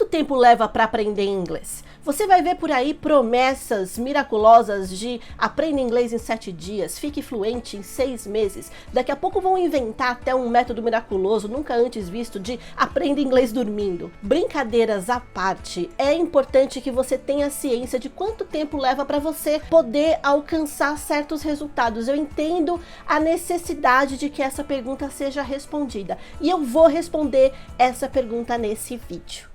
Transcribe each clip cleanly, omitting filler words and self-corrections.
quanto tempo leva para aprender inglês? Você vai ver por aí promessas miraculosas de aprenda inglês em 7 dias, fique fluente em 6 meses. Daqui a pouco vão inventar até um método miraculoso, nunca antes visto, de aprenda inglês dormindo. Brincadeiras à parte, é importante que você tenha ciência de quanto tempo leva para você poder alcançar certos resultados. Eu entendo a necessidade de que essa pergunta seja respondida e eu vou responder essa pergunta nesse vídeo.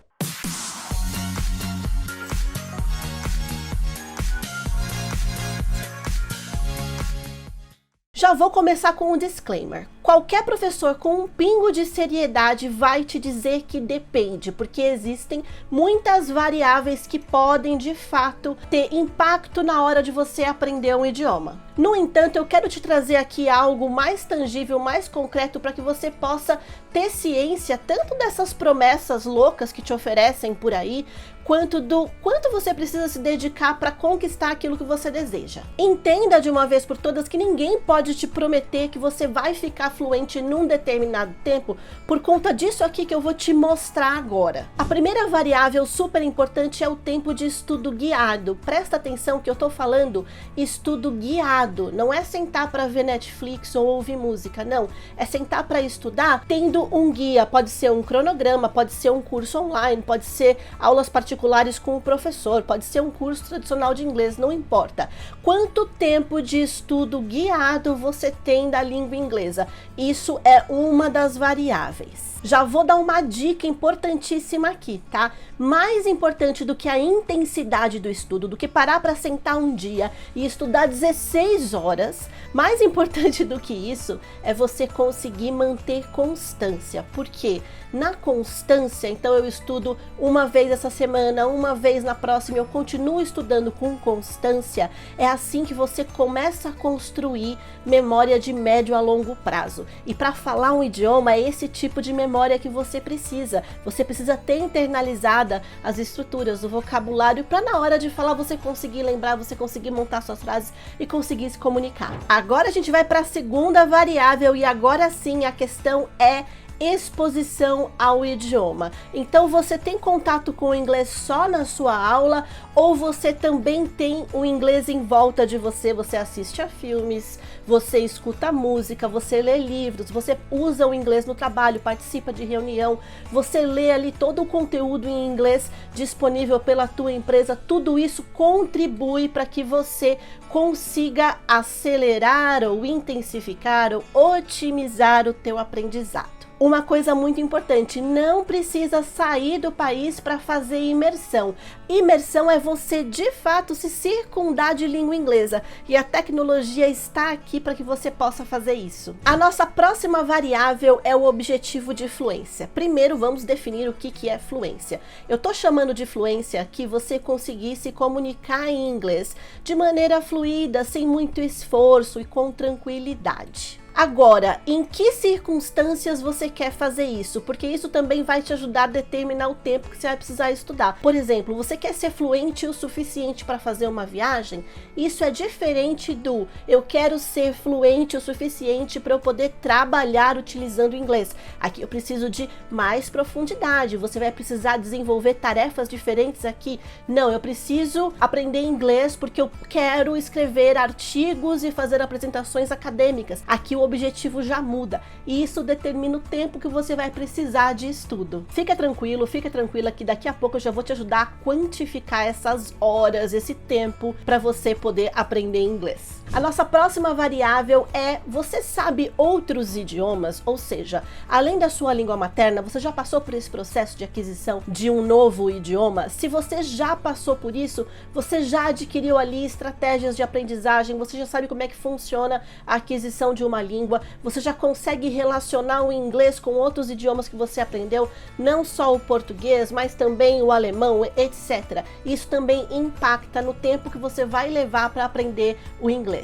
Já vou começar com um disclaimer. Qualquer professor com um pingo de seriedade vai te dizer que depende, porque existem muitas variáveis que podem, de fato, ter impacto na hora de você aprender um idioma. No entanto, eu quero te trazer aqui algo mais tangível, mais concreto, para que você possa ter ciência tanto dessas promessas loucas que te oferecem por aí, quanto do quanto você precisa se dedicar para conquistar aquilo que você deseja. Entenda de uma vez por todas que ninguém pode te prometer que você vai ficar fluente num determinado tempo por conta disso aqui que eu vou te mostrar agora. A primeira variável super importante é o tempo de estudo guiado. Presta atenção que eu tô falando estudo guiado, não é sentar para ver Netflix ou ouvir música, não. É sentar para estudar tendo um guia, pode ser um cronograma, pode ser um curso online, pode ser aulas particulares com o professor, pode ser um curso tradicional de inglês, não importa. Quanto tempo de estudo guiado você tem da língua inglesa? Isso é uma das variáveis. Já vou dar uma dica importantíssima aqui, tá? Mais importante do que a intensidade do estudo, do que parar para sentar um dia e estudar 16 horas, mais importante do que isso é você conseguir manter constância. Por quê? Na constância, então eu estudo uma vez essa semana, uma vez na próxima, eu continuo estudando com constância, é assim que você começa a construir memória de médio a longo prazo. E para falar um idioma, é esse tipo de memória que você precisa. Você precisa ter internalizada as estruturas, o vocabulário, para na hora de falar você conseguir lembrar, você conseguir montar suas frases e conseguir se comunicar. Agora a gente vai para a segunda variável e agora sim a questão é exposição ao idioma. Então você tem contato com o inglês só na sua aula ou você também tem o inglês em volta de você? Você assiste a filmes, você escuta música, você lê livros, você usa o inglês no trabalho, participa de reunião, você lê ali todo o conteúdo em inglês disponível pela tua empresa. Tudo isso contribui para que você consiga acelerar ou intensificar ou otimizar o teu aprendizado. Uma coisa muito importante, não precisa sair do país para fazer imersão. Imersão é você de fato se circundar de língua inglesa e a tecnologia está aqui para que você possa fazer isso. A nossa próxima variável é o objetivo de fluência. Primeiro vamos definir o que é fluência. Eu estou chamando de fluência aqui você conseguir se comunicar em inglês de maneira fluida, sem muito esforço e com tranquilidade. Agora, em que circunstâncias você quer fazer isso? Porque isso também vai te ajudar a determinar o tempo que você vai precisar estudar. Por exemplo, você quer ser fluente o suficiente para fazer uma viagem? Isso é diferente do eu quero ser fluente o suficiente para eu poder trabalhar utilizando o inglês. Aqui eu preciso de mais profundidade. Você vai precisar desenvolver tarefas diferentes aqui. Não, eu preciso aprender inglês porque eu quero escrever artigos e fazer apresentações acadêmicas. Aqui o objetivo já muda e isso determina o tempo que você vai precisar de estudo. Fica tranquilo, fica tranquila que daqui a pouco eu já vou te ajudar a quantificar essas horas, esse tempo para você poder aprender inglês. A nossa próxima variável é você sabe outros idiomas, ou seja, além da sua língua materna, você já passou por esse processo de aquisição de um novo idioma? Se você já passou por isso, você já adquiriu ali estratégias de aprendizagem, você já sabe como é que funciona a aquisição de uma língua, você já consegue relacionar o inglês com outros idiomas que você aprendeu, não só o português, mas também o alemão, etc. Isso também impacta no tempo que você vai levar para aprender o inglês.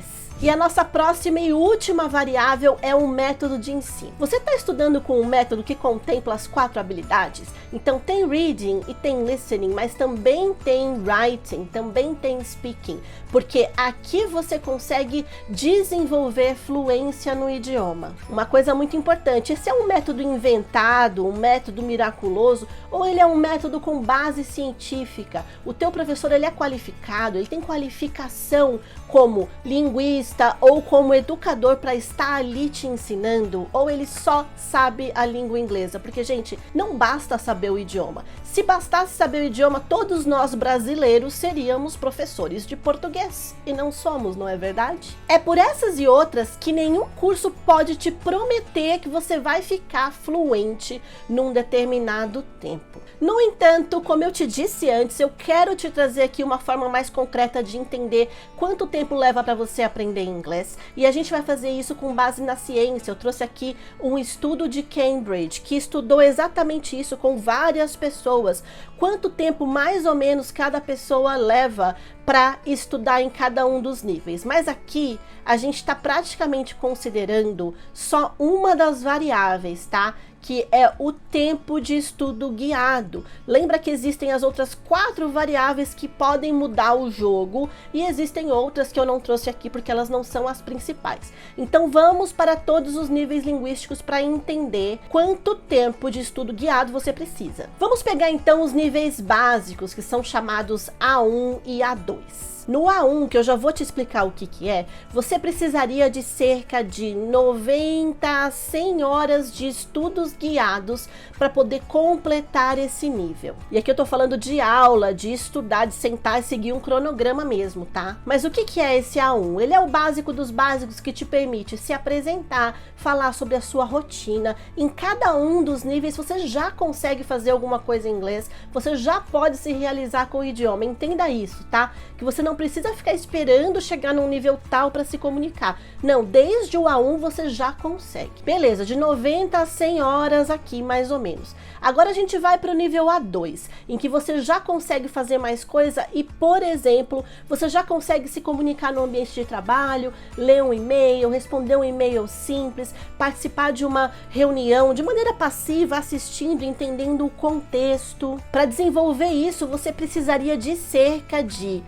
E a nossa próxima e última variável é o método de ensino. Você está estudando com um método que contempla as 4 habilidades? Então tem reading e tem listening, mas também tem writing, também tem speaking, porque aqui você consegue desenvolver fluência no idioma. Uma coisa muito importante, esse é um método inventado, um método miraculoso, ou ele é um método com base científica? O teu professor, ele é qualificado, ele tem qualificação como linguista ou como educador para estar ali te ensinando, ou ele só sabe a língua inglesa? Porque, gente, não basta saber o idioma. Se bastasse saber o idioma, todos nós brasileiros seríamos professores de português. E não somos, não é verdade? É por essas e outras que nenhum curso pode te prometer que você vai ficar fluente num determinado tempo. No entanto, como eu te disse antes, eu quero te trazer aqui uma forma mais concreta de entender quanto tempo leva para você aprender inglês. E a gente vai fazer isso com base na ciência. Eu trouxe aqui um estudo de Cambridge que estudou exatamente isso com várias pessoas. Quanto tempo mais ou menos cada pessoa leva para estudar em cada um dos níveis. Mas aqui a gente está praticamente considerando só uma das variáveis, tá? Que é o tempo de estudo guiado. Lembra que existem as outras 4 variáveis que podem mudar o jogo, e existem outras que eu não trouxe aqui porque elas não são as principais. Então vamos para todos os níveis linguísticos para entender quanto tempo de estudo guiado você precisa. Vamos pegar então os níveis básicos, que são chamados A1 e A2. No A1, que eu já vou te explicar o que é, você precisaria de cerca de 90 a 100 horas de estudos guiados para poder completar esse nível. E aqui eu tô falando de aula, de estudar, de sentar e seguir um cronograma mesmo, tá? Mas o que é esse A1? Ele é o básico dos básicos que te permite se apresentar, falar sobre a sua rotina. Em cada um dos níveis você já consegue fazer alguma coisa em inglês, você já pode se realizar com o idioma. Entenda isso, tá? Que você não precisa ficar esperando chegar num nível tal para se comunicar. Não, desde o A1 você já consegue. Beleza, de 90 a 100 horas aqui, mais ou menos. Agora a gente vai para o nível A2, em que você já consegue fazer mais coisa e, por exemplo, você já consegue se comunicar no ambiente de trabalho, ler um e-mail, responder um e-mail simples, participar de uma reunião de maneira passiva, assistindo, entendendo o contexto. Para desenvolver isso, você precisaria de cerca de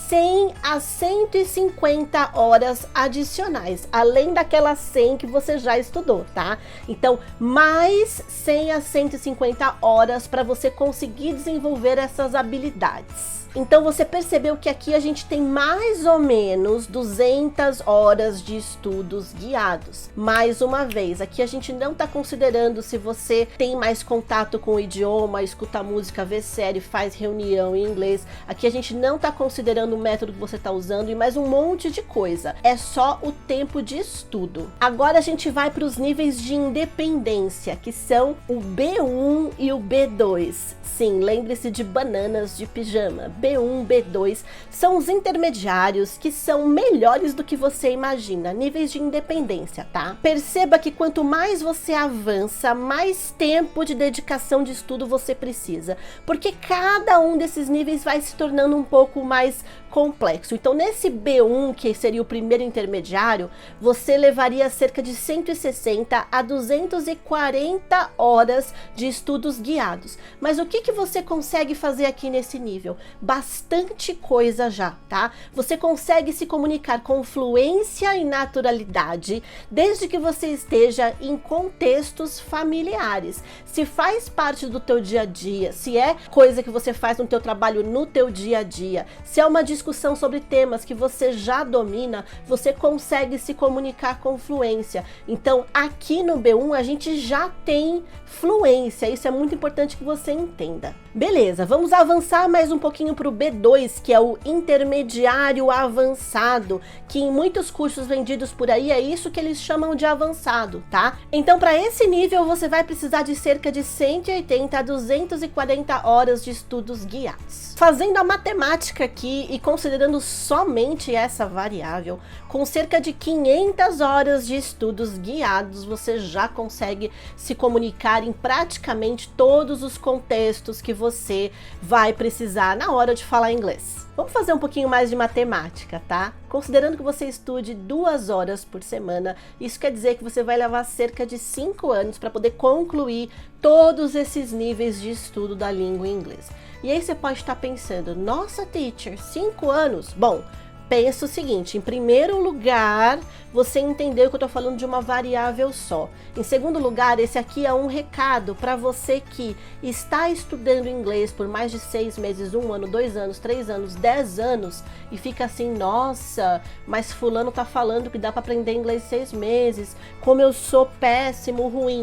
100 a 150 horas adicionais, além daquelas 100 que você já estudou, tá? Então, mais 100 a 150 horas para você conseguir desenvolver essas habilidades. Então você percebeu que aqui a gente tem mais ou menos 200 horas de estudos guiados. Mais uma vez, aqui a gente não está considerando se você tem mais contato com o idioma, escuta música, vê série, faz reunião em inglês. Aqui a gente não está considerando o método que você está usando e mais um monte de coisa. É só o tempo de estudo. Agora a gente vai para os níveis de independência, que são o B1 e o B2. Sim, lembre-se de bananas de pijama. B1, B2 são os intermediários que são melhores do que você imagina, níveis de independência, tá? Perceba que quanto mais você avança, mais tempo de dedicação de estudo você precisa, porque cada um desses níveis vai se tornando um pouco mais complexo. Então, nesse B1, que seria o primeiro intermediário, você levaria cerca de 160 a 240 horas de estudos guiados. Mas o que você consegue fazer aqui nesse nível? Bastante coisa já, tá? Você consegue se comunicar com fluência e naturalidade, desde que você esteja em contextos familiares. Se faz parte do teu dia a dia, se é coisa que você faz no teu trabalho, no teu dia a dia, se é uma discussão sobre temas que você já domina, você consegue se comunicar com fluência. Então, aqui no B1 a gente já tem fluência, isso é muito importante que você entenda. Beleza, vamos avançar mais um pouquinho para o B2, que é o intermediário avançado, que em muitos cursos vendidos por aí é isso que eles chamam de avançado, tá? Então, para esse nível, você vai precisar de cerca de 180 a 240 horas de estudos guiados. Fazendo a matemática aqui e considerando somente essa variável, com cerca de 500 horas de estudos guiados, você já consegue se comunicar em praticamente todos os contextos que você vai precisar na hora de falar inglês. Vamos fazer um pouquinho mais de matemática, tá? Considerando que você estude 2 horas por semana, isso quer dizer que você vai levar cerca de 5 anos para poder concluir todos esses níveis de estudo da língua inglesa. E aí você pode estar pensando, nossa teacher, 5 anos? Bom, pensa o seguinte, em primeiro lugar, você entendeu que eu estou falando de uma variável só. Em segundo lugar, esse aqui é um recado para você que está estudando inglês por mais de 6 meses, 1 ano, 2 anos, 3 anos, 10 anos e fica assim, nossa, mas fulano tá falando que dá para aprender inglês em 6 meses, como eu sou péssimo, ruim.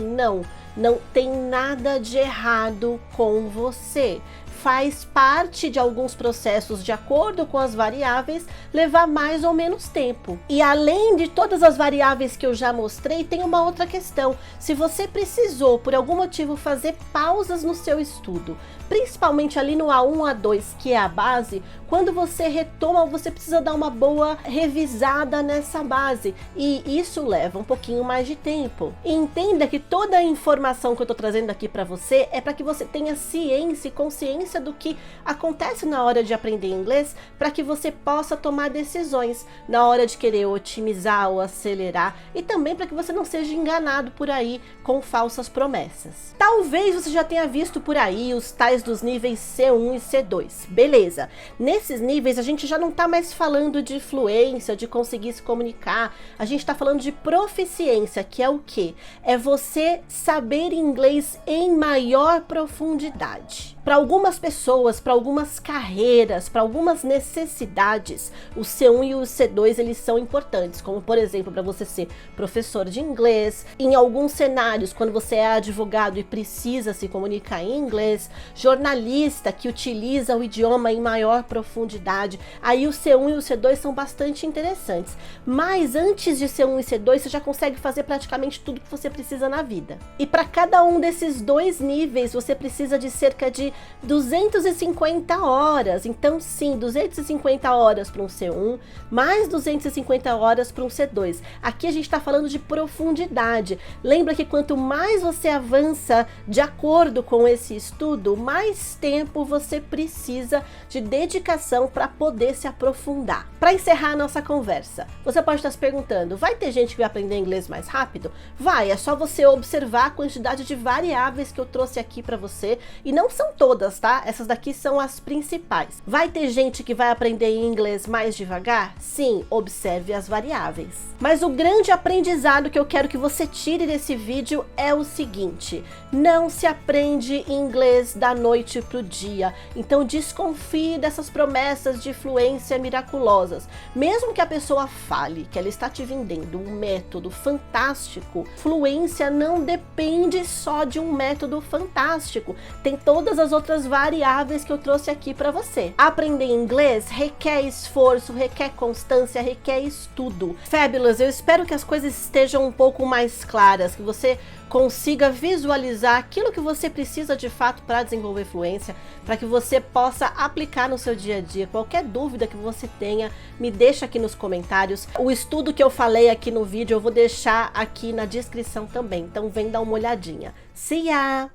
Não tem nada de errado com você. Faz parte de alguns processos, de acordo com as variáveis, levar mais ou menos tempo. E além de todas as variáveis que eu já mostrei, tem uma outra questão. Se você precisou, por algum motivo, fazer pausas no seu estudo, principalmente ali no A1, A2, que é a base, quando você retoma, você precisa dar uma boa revisada nessa base. E isso leva um pouquinho mais de tempo. E entenda que toda a informação que eu estou trazendo aqui para você é para que você tenha ciência e consciência do que acontece na hora de aprender inglês, para que você possa tomar decisões na hora de querer otimizar ou acelerar, e também para que você não seja enganado por aí com falsas promessas. Talvez você já tenha visto por aí os tais dos níveis C1 e C2. Beleza, nesses níveis a gente já não está mais falando de fluência, de conseguir se comunicar, a gente está falando de proficiência, que é o quê? É você saber inglês em maior profundidade. Para algumas pessoas, para algumas carreiras, para algumas necessidades, o C1 e o C2 eles são importantes, como por exemplo para você ser professor de inglês, em alguns cenários quando você é advogado e precisa se comunicar em inglês, jornalista que utiliza o idioma em maior profundidade, aí o C1 e o C2 são bastante interessantes. Mas antes de C1 e C2 você já consegue fazer praticamente tudo que você precisa na vida. E para cada um desses dois níveis você precisa de cerca de 250 horas, então sim, 250 horas para um C1, mais 250 horas para um C2. Aqui a gente está falando de profundidade. Lembra que quanto mais você avança de acordo com esse estudo, mais tempo você precisa de dedicação para poder se aprofundar. Para encerrar a nossa conversa, você pode estar se perguntando, vai ter gente que vai aprender inglês mais rápido? Vai, é só você observar a quantidade de variáveis que eu trouxe aqui para você, e não são todas, tá? Essas daqui são as principais. Vai ter gente que vai aprender inglês mais devagar? Sim, observe as variáveis. Mas o grande aprendizado que eu quero que você tire desse vídeo é o seguinte: não se aprende inglês da noite pro dia. Então desconfie dessas promessas de fluência miraculosas. Mesmo que a pessoa fale que ela está te vendendo um método fantástico, fluência não depende só de um método fantástico. Tem todas as outras variáveis que eu trouxe aqui para você. Aprender inglês requer esforço, requer constância, requer estudo. Fabulous, eu espero que as coisas estejam um pouco mais claras, que você consiga visualizar aquilo que você precisa de fato para desenvolver fluência, para que você possa aplicar no seu dia a dia. Qualquer dúvida que você tenha, me deixa aqui nos comentários. O estudo que eu falei aqui no vídeo eu vou deixar aqui na descrição também, então vem dar uma olhadinha. See ya!